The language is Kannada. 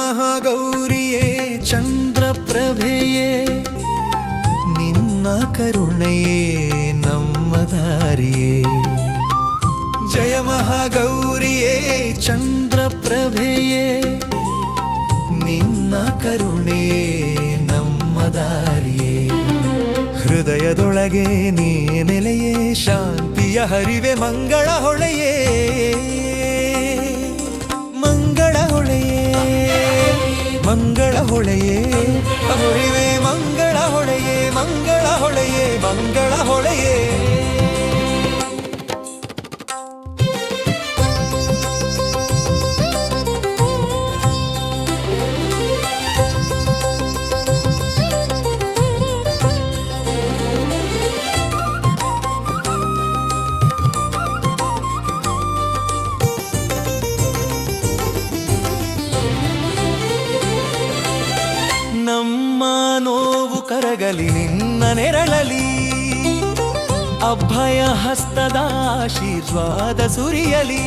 ಮಹಾಗೌರಿಯೇ ಚಂದ್ರಪ್ರಭೆಯೇ ನಿನ್ನ ಕರುಣೆಯೇ ನಮ್ಮ ದಾರಿಯೇ. ಜಯ ಮಹಾಗೌರಿಯೇ ಚಂದ್ರಪ್ರಭೆಯೇ ನಿನ್ನ ಕರುಣೆಯೇ ನಮ್ಮ ದಾರಿಯೇ. ಹೃದಯದೊಳಗೆ ನೀ ನೆಲೆಯೇ ಶಾಂತಿಯ ಹರಿವೆ ಮಂಗಳ ಹೊಳೆಯೇ ಮಂಗಳ ಹೊಳೆಯೇ ಮಂಗಳ ಹೊಳೆಯೇ ಹೊರಿವೆ ಮಂಗಳ ಹೊಳೆಯೇ ಮಂಗಳ ಹೊಳೆಯೇ ಮಂಗಳ ಹೊಳೆಯೇ. ನಮ್ಮ ನೋವು ಕರಗಲಿ ನಿನ್ನ ನೆರಳಲಿ ಅಭಯ ಹಸ್ತದ ಆಶೀರ್ವಾದ ಸುರಿಯಲಿ.